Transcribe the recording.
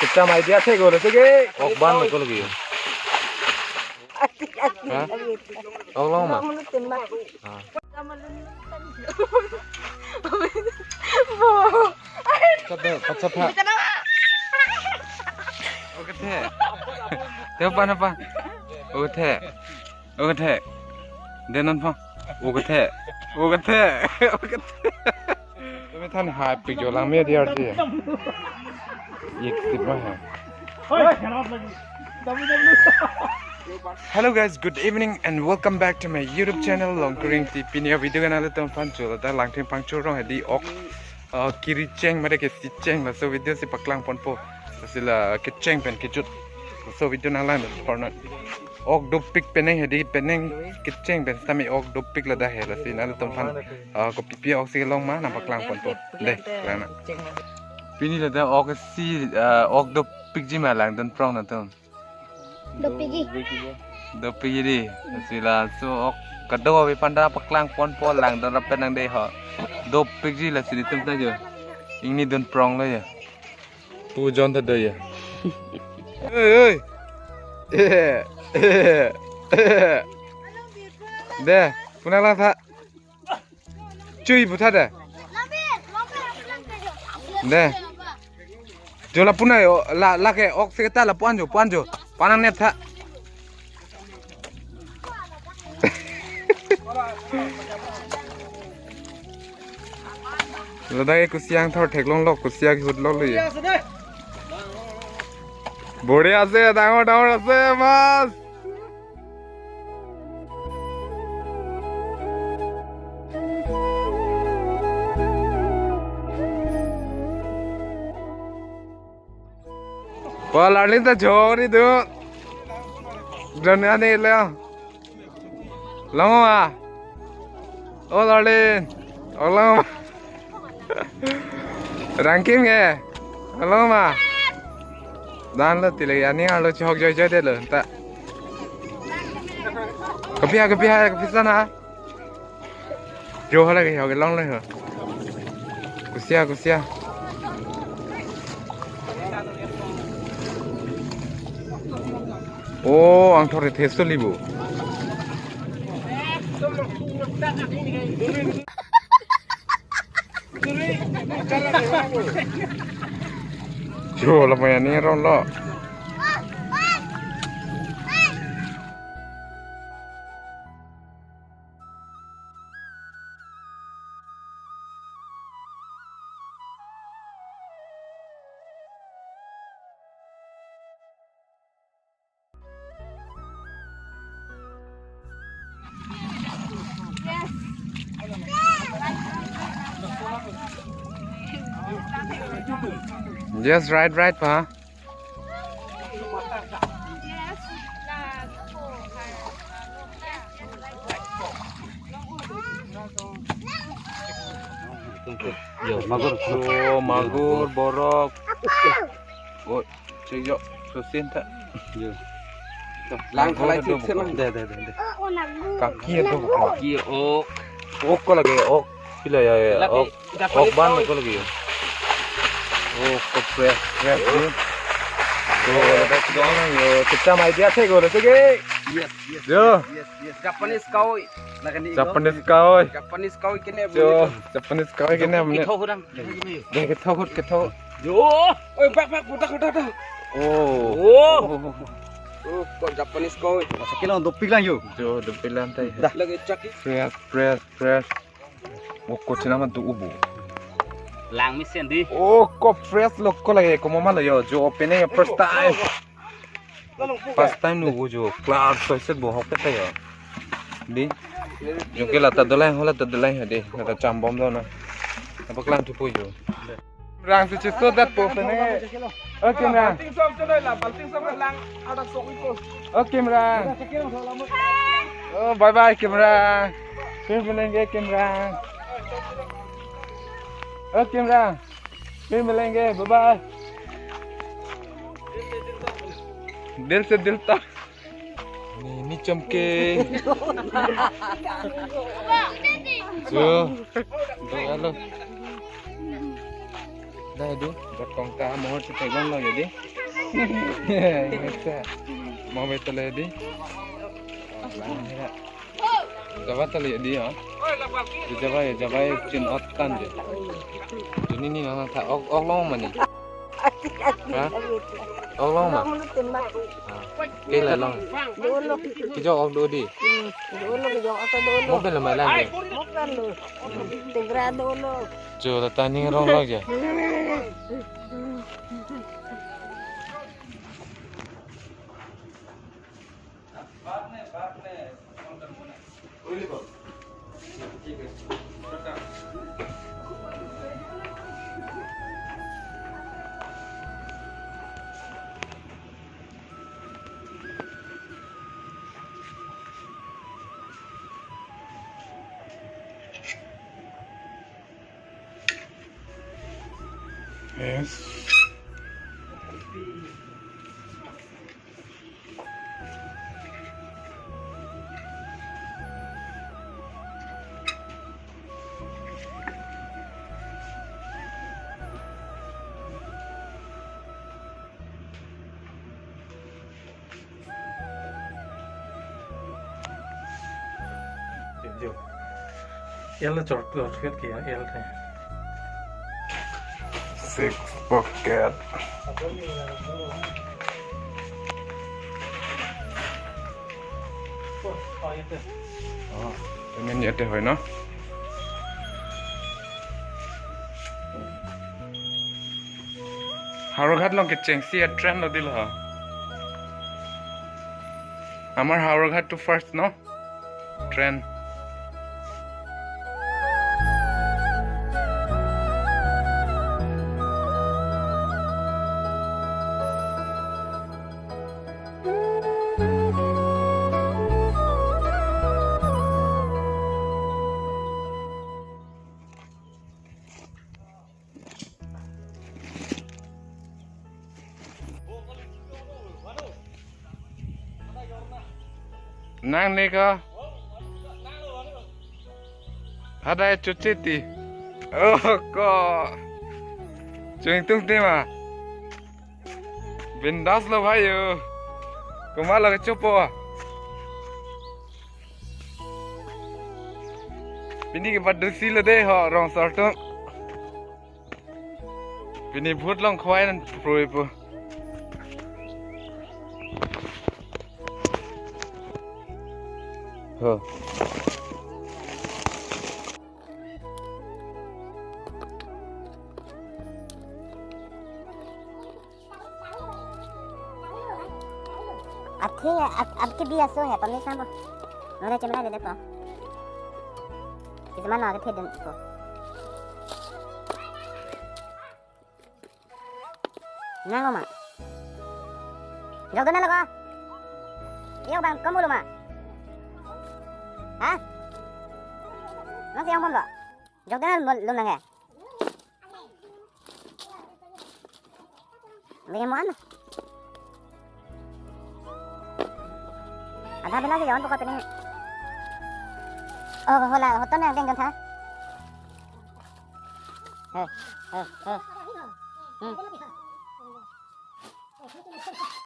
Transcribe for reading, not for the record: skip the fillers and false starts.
Kita mai dia thế rồi thế cái. Ok ban nó có lagi. Hah? Oh long mà. Kata apa? Ok thế. Theo apa? Ok thế. Ok thế. Dia nampak. Ok thế. Ok thế. Ok thế. Tapiท่านหายปีกอยู่หลังเมียเดียวสิอีก10 วัน Hello guys, good evening and welcome back to my YouTube channel. Long kering ti pinia video kan ada tempat jual ada langting pangcur orang di ok kiri ceng mereka si ceng lah so video si paklang ponpo sila keceng pen kecut so video nalan pernah ok dopik peneng hedi peneng keceng pen tapi ok dopik lah dah lah si nalan tempat kopi pi ok si long mana paklang ponpo deh kerana pini lah dah ok si ok dopik jima lang dan prong nanti Dopik jadi sila so kedua we pandang paklang ponpo lang dan rapat nang deh ha dopik ji lah sini tempat je ini dan prong lah ya pujon tu dah ya deh punah lah tak cuy buta deh deh jola punah yo la ke ok sekata la puan jo panang net tak Ladai kusiang thor theklong lok kusiang hut lok lui bode ase dangor ase mas Palarlin ta jori tu Dana ni leo Lama Oh Larlin Oh lama Rangkim ke Lama Dan lo tilai ani lo chok joy deh lo tak Kepi sana Jauh lagi hok long lagi ho Kusia Oh, ang thore theso libu. Jo, lumayan ni ron lo. Yes, right, pa. Magur, borok. Oh, cek jok, susin tak? Lang kalai susin lah. Deh. Kaki itu, kaki ok. Ok kau lagi ok. Bila ya, ok ban kau lagi. Oh, fresh ni. So, kita mai dia thế rồi thế cái. Yes. Japanese koi. Japanese koi cái này. Japanese koi cái này. Cái thau hudang. Đây cái thau. Yo, oi bak budak. Oh, kok Japanese koi. Masa kilo dopik lang yo. Jo, dopik lang tay. Dah lagi cak. Fresh. Oh, kau cina mah tu ubu. Lang misen di. Oh, kok fresh look ko lagi como malo yo. Jo pene first time nu jo cloud soiset bo hok ta yo. Di. Jo ke la ta dolai hade. Ta cham bom do na. Apa klang tu pu yo. Rang tu so that po pene. Okay rang. Balting som choi la balting som lang ada sok iko. Okay rang. Oh, bye Kimrang. फिर मिलेंगे किमरान। किमरान फिर मिलेंगे, bye bye. दिल से दिल तक ini cemke so halo dah itu berkongka mohon sepegang lagi deh mau betul di coba tali dia coba chin out kan je ini nih nggak tak ok lo mana hah ok lo mah cái là long cái cho ok đi mốc cái là mày làm gì chưa là ta nhìn rong lo chứ Yes. Yellow chocolate kia yellow. Six pocket. Mình nhớ tới hồi nó. Harogat long cái chêng xia trend nó đi là. Amar Harogat to first no. Trend. Nang neka ada cuci ti oh kok cuy tung ti mà bindas lo bhai yo kumala ke chopo bini ke bad si lo de ho rong sarto bini phut long khwai nan proi pu Huh. आपके भी ऐसा है पन्ने सामने नोरा चमड़ा दे देखो कितना ना के थे देखो ना लो मा जल्दी ना लगा ये बang kamu lo मा hah nanti yang mana jauh dengan lu nanya bagaimana ada bila lagi jangan pokok ini oh hola hoton yang dengan tha